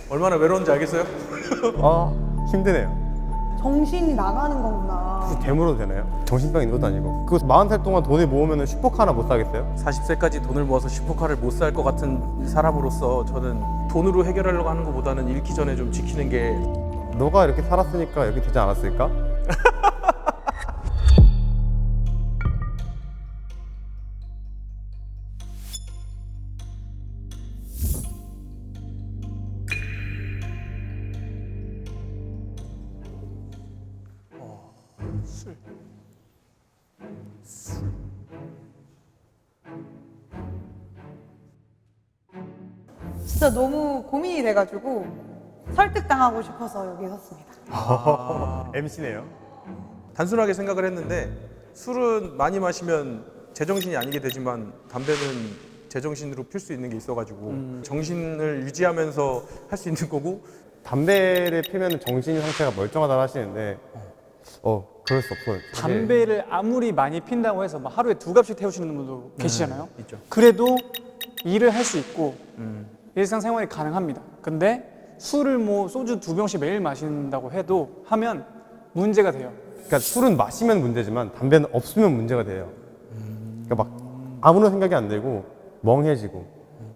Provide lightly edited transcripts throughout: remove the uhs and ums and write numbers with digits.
얼마나 외로운지 알겠어요? 힘드네요. 정신이 나가는 거구나. 되물어도 되나요? 정신병 있는 것도 아니고. 그 40살 동안 돈을 모으면 슈퍼카 하나 못 사겠어요? 40세까지 돈을 모아서 슈퍼카를 못 살 것 같은 사람으로서 저는 돈으로 해결하려고 하는 것보다는 잃기 전에 좀 지키는 게 너가 이렇게 살았으니까 이렇게 되지 않았을까? 진짜 너무 고민이 돼가지고 설득당하고 싶어서 여기 섰습니다. MC네요. 단순하게 생각을 했는데 술은 많이 마시면 제정신이 아니게 되지만 담배는 제정신으로 필 수 있는 게 있어가지고 정신을 유지하면서 할 수 있는 거고 담배를 피면 정신 상태가 멀쩡하다 하시는데 그럴 수 없어요. 담배를 아무리 많이 핀다고 해서 막 하루에 2갑씩 태우시는 분도 계시잖아요. 있죠. 그래도 일을 할 수 있고 일상생활이 가능합니다. 근데 술을 뭐 소주 2병씩 매일 마신다고 해도 하면 문제가 돼요. 그러니까 술은 마시면 문제지만 담배는 없으면 문제가 돼요. 그러니까 막 아무런 생각이 안 들고 멍해지고,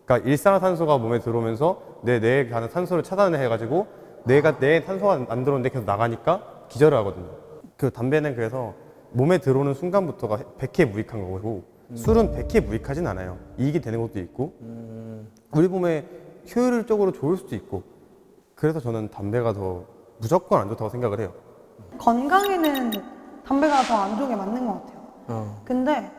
그러니까 일산화탄소가 몸에 들어오면서 내 뇌에 가는 산소를 차단해가지고 내가 내 탄소가 안 들어오는데 계속 나가니까 기절을 하거든요. 그 담배는 그래서 몸에 들어오는 순간부터가 100회 무익한 거고 술은 100회 무익하진 않아요. 이익이 되는 것도 있고 우리 몸에 효율적으로 좋을 수도 있고, 그래서 저는 담배가 더 무조건 안 좋다고 생각을 해요. 건강에는 담배가 더 안 좋은 게 맞는 것 같아요. 근데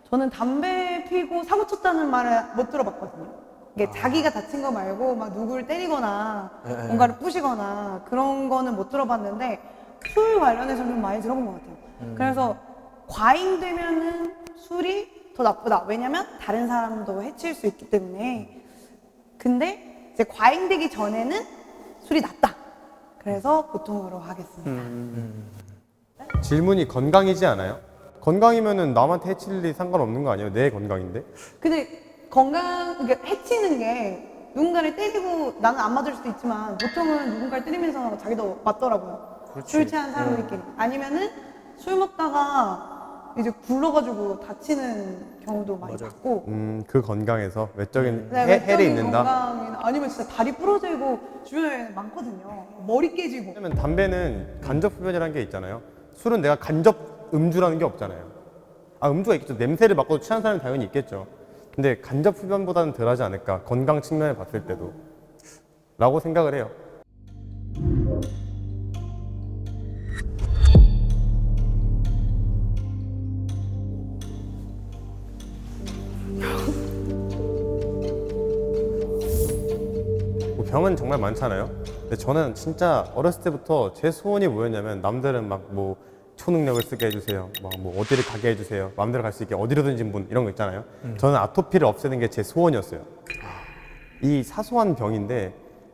저는 담배 피고 사고 쳤다는 말을 못 들어봤거든요. 이게 자기가 다친 거 말고 막 누구를 때리거나 뭔가를 부시거나 그런 거는 못 들어봤는데 술 관련해서 좀 많이 들어본 것 같아요. 그래서 과잉되면은 술이 더 나쁘다. 왜냐면 다른 사람도 해칠 수 있기 때문에. 근데 이제 과잉되기 전에는 술이 낫다. 그래서 보통으로 하겠습니다. 질문이 건강이지 않아요? 건강이면은 남한테 해칠 일이 상관없는 거 아니에요? 내 건강인데? 근데 그러니까 해치는 게 누군가를 때리고 나는 안 맞을 수도 있지만 보통은 누군가를 때리면서 자기도 맞더라고요. 술 취한 사람들끼리. 아니면은 술 먹다가 이제 굴러가지고 다치는 경우도 많이 봤고. 그 건강에서 외적인 네, 해를 외적인 입는다? 건강이나 아니면 진짜 다리 부러지고 주변에 많거든요. 머리 깨지고. 왜냐면 담배는 간접 흡연이라는 게 있잖아요. 술은 내가 간접 음주라는 게 없잖아요. 음주가 있겠죠. 냄새를 맡고도 취한 사람이 당연히 있겠죠. 근데 간접 흡연보다는 덜하지 않을까, 건강 측면에 봤을 때도 라고 생각을 해요. 뭐 병은 정말 많잖아요. 근데 저는 진짜 어렸을 때부터 제 소원이 뭐였냐면, 남들은 막 뭐 초능력을 쓰게 해주세요, 막 뭐 어디를 가게 해주세요, 마음대로 갈 수 있게 어디로든지 문, 이런 거 있잖아요. 저는 아토피를 없애는 게 제 소원이었어요. 이 사소한 병인데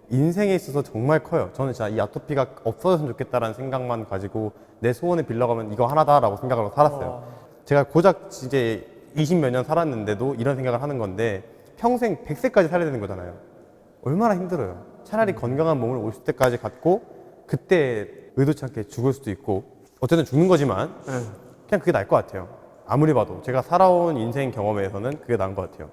인생에 있어서 정말 커요. 저는 진짜 이 아토피가 없어졌으면 좋겠다라는 생각만 가지고 내 소원을 빌려가면 이거 하나다라고 생각하고 살았어요. 제가 고작 이제 20몇 년 살았는데도 이런 생각을 하는 건데, 평생 100세까지 살아야 되는 거잖아요. 얼마나 힘들어요. 차라리 건강한 몸을 50세까지 갖고 그때 의도치 않게 죽을 수도 있고, 어쨌든 죽는 거지만 그냥 그게 나을 것 같아요. 아무리 봐도 제가 살아온 인생 경험에서는 그게 나은 것 같아요.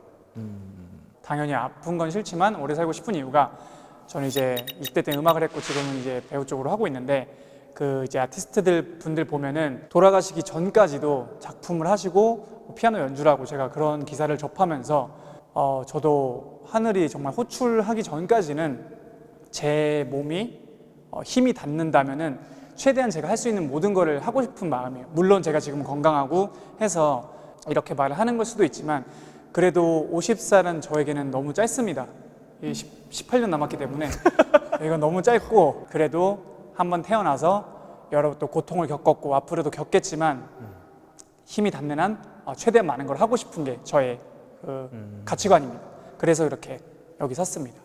당연히 아픈 건 싫지만 오래 살고 싶은 이유가, 저는 이제 20대 때 음악을 했고 지금은 이제 배우 쪽으로 하고 있는데, 그 이제 아티스트들 분들 보면은 돌아가시기 전까지도 작품을 하시고 피아노 연주를 하고, 제가 그런 기사를 접하면서 저도 하늘이 정말 호출하기 전까지는 제 몸이 힘이 닿는다면은 최대한 제가 할 수 있는 모든 거를 하고 싶은 마음이에요. 물론 제가 지금 건강하고 해서 이렇게 말을 하는 걸 수도 있지만, 그래도 50살은 저에게는 너무 짧습니다. 18년 남았기 때문에 이건 너무 짧고, 그래도 한번 태어나서 여러 또 고통을 겪었고 앞으로도 겪겠지만 힘이 닿는 한 최대한 많은 걸 하고 싶은 게 저의 가치관입니다. 그래서 이렇게 여기 섰습니다.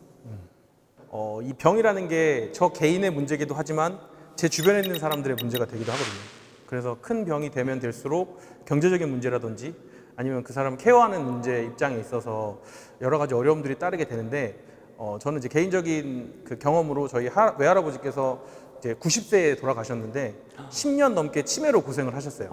이 병이라는 게 저 개인의 문제기도 하지만 제 주변에 있는 사람들의 문제가 되기도 하거든요. 그래서 큰 병이 되면 될수록 경제적인 문제라든지 아니면 그 사람 케어하는 문제 입장에 있어서 여러 가지 어려움들이 따르게 되는데 저는 이제 개인적인 그 경험으로 저희 외할아버지께서 이제 90세에 돌아가셨는데 10년 넘게 치매로 고생을 하셨어요.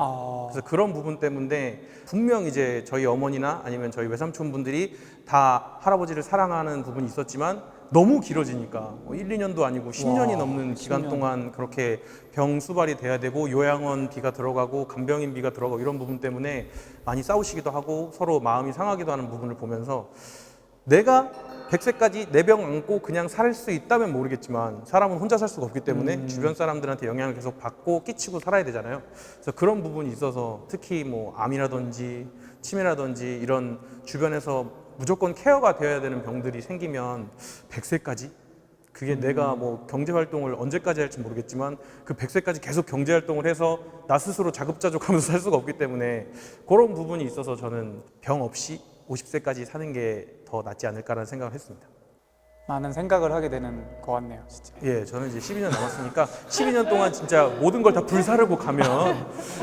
그래서 그런 부분 때문에 분명 이제 저희 어머니나 아니면 저희 외삼촌 분들이 다 할아버지를 사랑하는 부분이 있었지만 너무 길어지니까 1, 2년도 아니고 10년이 넘는 기간 10년. 동안 그렇게 병 수발이 돼야 되고 요양원비가 들어가고 간병인비가 들어가고 이런 부분 때문에 많이 싸우시기도 하고 서로 마음이 상하기도 하는 부분을 보면서 내가 100세까지 내 병 안고 그냥 살 수 있다면 모르겠지만 사람은 혼자 살 수가 없기 때문에 주변 사람들한테 영향을 계속 받고 끼치고 살아야 되잖아요. 그래서 그런 부분이 있어서 특히 뭐 암이라든지 치매라든지 이런 주변에서 무조건 케어가 되어야 되는 병들이 생기면 100세까지 그게 내가 뭐 경제 활동을 언제까지 할지 모르겠지만 그 100세까지 계속 경제 활동을 해서 나 스스로 자급자족하면서 살 수가 없기 때문에 그런 부분이 있어서 저는 병 없이 50세까지 사는 게 더 낫지 않을까라는 생각을 했습니다. 많은 생각을 하게 되는 것 같네요, 진짜. 예, 저는 이제 12년 남았으니까 12년 동안 진짜 모든 걸 다 불사르고 가면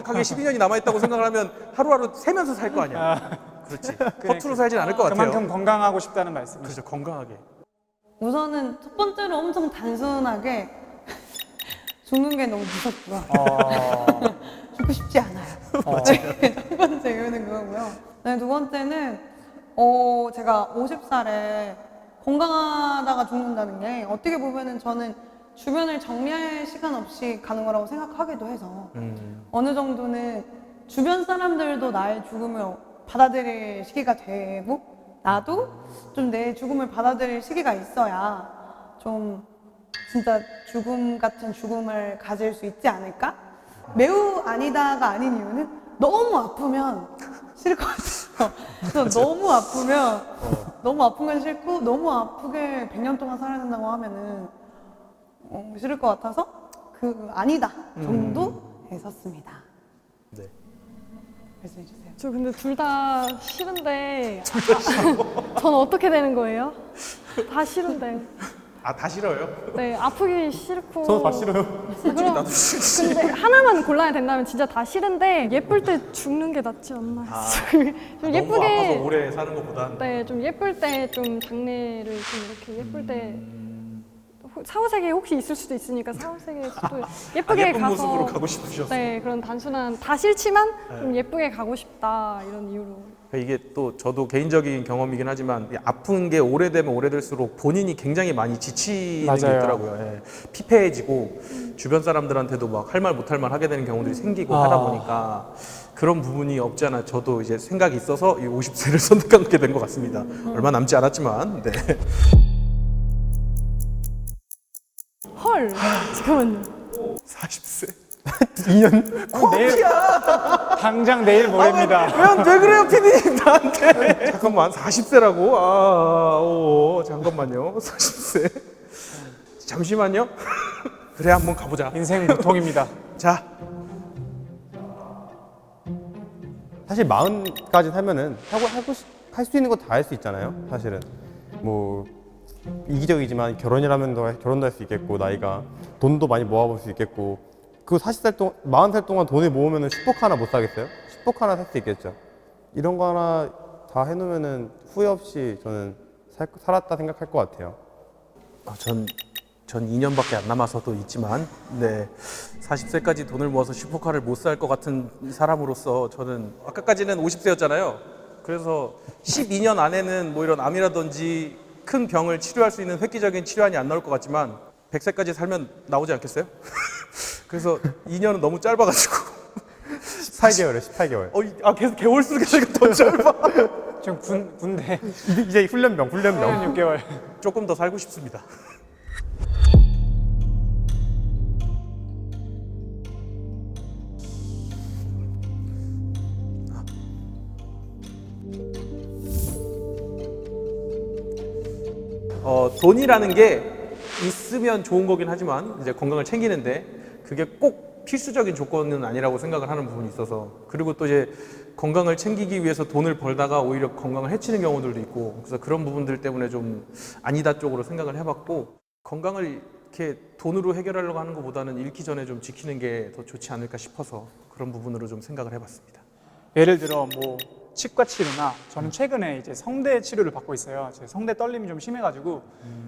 하게 12년이 남아있다고 생각을 하면 하루하루 세면서 살 거 아니야. 그렇지. 허투루 살진 않을 것 같아요. 그만큼 건강하고 싶다는 말씀이시죠. 그렇죠. 건강하게. 우선은 첫 번째로 엄청 단순하게 죽는 게 너무 무섭고요. 죽고 싶지 않아요. 네, 첫 번째 이유는 그거고요. 네, 두 번째는 제가 50살에 건강하다가 죽는다는 게 어떻게 보면은 저는 주변을 정리할 시간 없이 가는 거라고 생각하기도 해서 어느 정도는 주변 사람들도 나의 죽음을 받아들일 시기가 되고 나도 좀 내 죽음을 받아들일 시기가 있어야 좀 진짜 죽음 같은 죽음을 가질 수 있지 않을까? 매우 아니다가 아닌 이유는 너무 아프면 싫을 것 같아요. 그래서 너무 아픈 건 싫고 너무 아프게 100년 동안 살아야 된다고 하면은 싫을 것 같아서 그 아니다 정도에 섰습니다. 네. 말씀해 주세요. 저 근데 둘 다 싫은데 저는 어떻게 되는 거예요? 다 싫은데. 아, 다 싫어요? 네, 아프기 싫고. 저도 다 싫어요. 솔직히 나도 싫지. 근데 하나만 골라야 된다면 진짜 다 싫은데 예쁠 때 죽는 게 낫지 않나. 좀 너무 예쁘게. 아파서 오래 사는 것보단 네, 좀 예쁠 때 좀 장례를 좀 이렇게 예쁠 때 사후세계 혹시 있을 수도 있으니까 사후세계도 예쁘게 예쁜 가서. 모습으로 가고 싶으셨어요. 네, 그런 단순한 다 싫지만 좀 예쁘게 가고 싶다 이런 이유로. 이게 또 저도 개인적인 경험이긴 하지만 아픈 게 오래되면 오래될수록 본인이 굉장히 많이 지치는 게 맞아요. 있더라고요. 예. 피폐해지고 주변 사람들한테도 막 할 말 못할 말 하게 되는 경우들이 생기고 하다 보니까 그런 부분이 없지 않아 저도 이제 생각이 있어서 이 50세를 선택하게 된 것 같습니다. 얼마 남지 않았지만 네. 헐, 잠깐만요. 40세. 2년? 내일, 당장 내일 모레입니다. 왜 그래요, 피디님 나한테? 잠깐만, 40세라고? 잠깐만요, 40세. 잠시만요. 그래, 한번 가보자. 인생 고통입니다. 자, 사실 40까지 살면은 할 수 있는 거 다 할 수 있잖아요. 사실은 뭐 이기적이지만 결혼도 할 수 있겠고 나이가 돈도 많이 모아볼 수 있겠고 그 40살 동안 40살 동안 돈을 모으면은 슈퍼카 하나 못 사겠어요? 슈퍼카 하나 살 수 있겠죠. 이런 거 하나 다 해놓으면은 후회 없이 저는 살았다 생각할 것 같아요. 전 2년밖에 안 남아서도 있지만, 네, 40세까지 돈을 모아서 슈퍼카를 못 살 것 같은 사람으로서 저는 아까까지는 50세였잖아요. 그래서 12년 안에는 뭐 이런 암이라든지 큰 병을 치료할 수 있는 획기적인 치료안이 안 나올 것 같지만 100세까지 살면 나오지 않겠어요? 그래서 2년은 너무 짧아가지고 18개월에 18개월. 계속 개월 수가 더 짧아. 지금 군대 이제 훈련병. 6개월. 조금 더 살고 싶습니다. 돈이라는 게 있으면 좋은 거긴 하지만 이제 건강을 챙기는데 그게 꼭 필수적인 조건은 아니라고 생각을 하는 부분이 있어서 그리고 또 이제 건강을 챙기기 위해서 돈을 벌다가 오히려 건강을 해치는 경우들도 있고 그래서 그런 부분들 때문에 좀 아니다 쪽으로 생각을 해봤고 건강을 이렇게 돈으로 해결하려고 하는 것보다는 잃기 전에 좀 지키는 게 더 좋지 않을까 싶어서 그런 부분으로 좀 생각을 해봤습니다. 예를 들어 뭐 치과 치료나 저는 최근에 이제 성대 치료를 받고 있어요. 제 성대 떨림이 좀 심해가지고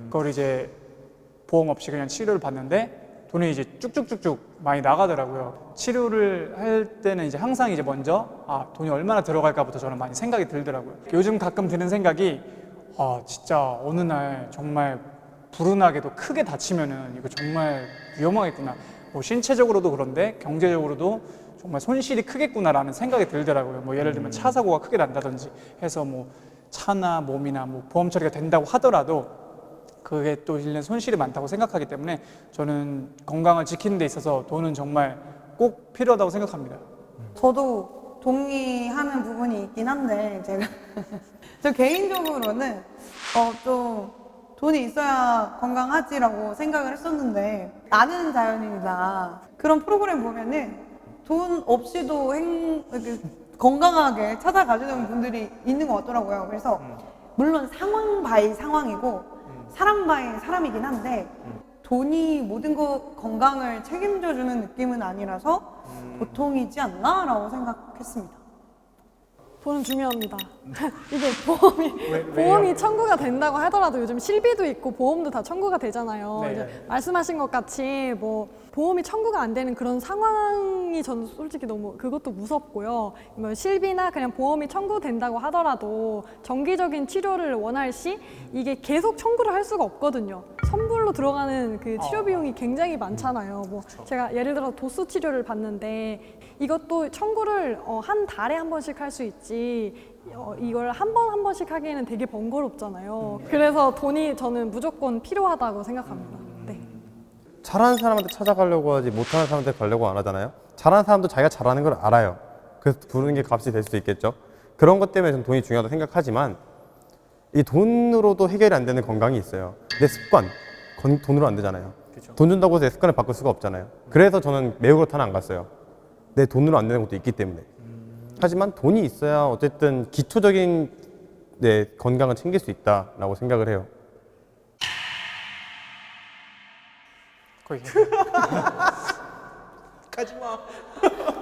그걸 이제 보험 없이 그냥 치료를 받는데 돈이 이제 쭉쭉쭉쭉 많이 나가더라고요. 치료를 할 때는 이제 항상 이제 먼저 돈이 얼마나 들어갈까부터 저는 많이 생각이 들더라고요. 요즘 가끔 드는 생각이 진짜 어느 날 정말 불운하게도 크게 다치면은 이거 정말 위험하겠구나. 뭐 신체적으로도 그런데 경제적으로도 정말 손실이 크겠구나라는 생각이 들더라고요. 뭐 예를 들면 차 사고가 크게 난다든지 해서 뭐 차나 몸이나 뭐 보험 처리가 된다고 하더라도 그게 또 일련 손실이 많다고 생각하기 때문에 저는 건강을 지키는 데 있어서 돈은 정말 꼭 필요하다고 생각합니다. 저도 동의하는 부분이 있긴 한데 제가 저 개인적으로는 좀 돈이 있어야 건강하지라고 생각을 했었는데 나는 자연인이다 그런 프로그램 보면은 돈 없이도 건강하게 찾아가시는 분들이 있는 것 같더라고요. 그래서 물론 상황 바이 상황이고 사람 바이 사람이긴 한데 돈이 모든 것 건강을 책임져주는 느낌은 아니라서 보통이지 않나라고 생각했습니다. 돈은 중요합니다. 이게 왜요? 보험이 청구가 된다고 하더라도 요즘 실비도 있고 보험도 다 청구가 되잖아요. 네. 이제 말씀하신 것 같이 뭐 보험이 청구가 안 되는 그런 상황이 저는 솔직히 너무 그것도 무섭고요. 뭐 실비나 그냥 보험이 청구된다고 하더라도 정기적인 치료를 원할 시 이게 계속 청구를 할 수가 없거든요. 선불로 들어가는 그 치료 비용이 굉장히 많잖아요. 뭐 제가 예를 들어 도수 치료를 받는데 이것도 청구를 한 달에 한 번씩 할 수 있지 이걸 한 번씩 하기에는 되게 번거롭잖아요. 그래서 돈이 저는 무조건 필요하다고 생각합니다. 네. 잘하는 사람한테 찾아가려고 하지 못하는 사람한테 가려고 안 하잖아요. 잘하는 사람도 자기가 잘하는 걸 알아요. 그래서 부르는 게 값이 될 수 있겠죠. 그런 것 때문에 저는 돈이 중요하다고 생각하지만 이 돈으로도 해결이 안 되는 건강이 있어요. 내 습관, 돈으로 안 되잖아요. 그쵸. 돈 준다고 해서 내 습관을 바꿀 수가 없잖아요. 그래서 저는 매우 그렇다는 안 갔어요. 내 돈으로 안 되는 것도 있기 때문에. 하지만 돈이 있어야 어쨌든 기초적인 내 건강을 챙길 수 있다라고 생각을 해요. 거의 가지마.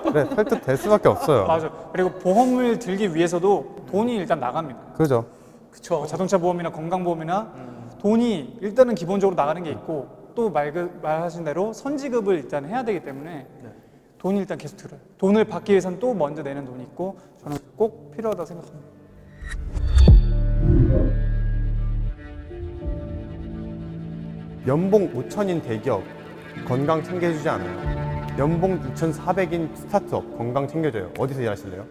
그래, 설득될 수밖에 없어요. 맞아. 그리고 보험을 들기 위해서도 돈이 일단 나갑니다. 그죠? 그쵸. 뭐 자동차 보험이나 건강보험이나 돈이 일단은 기본적으로 나가는 게 있고 또 말하신 대로 선지급을 일단 해야 되기 때문에 돈이 일단 계속 들어요. 돈을 받기 위해서는 또 먼저 내는 돈이 있고 저는 꼭 필요하다고 생각합니다. 연봉 5천인 대기업 건강 챙겨주지 않아요. 연봉 2,400인 스타트업 건강 챙겨줘요. 어디서 일하실래요?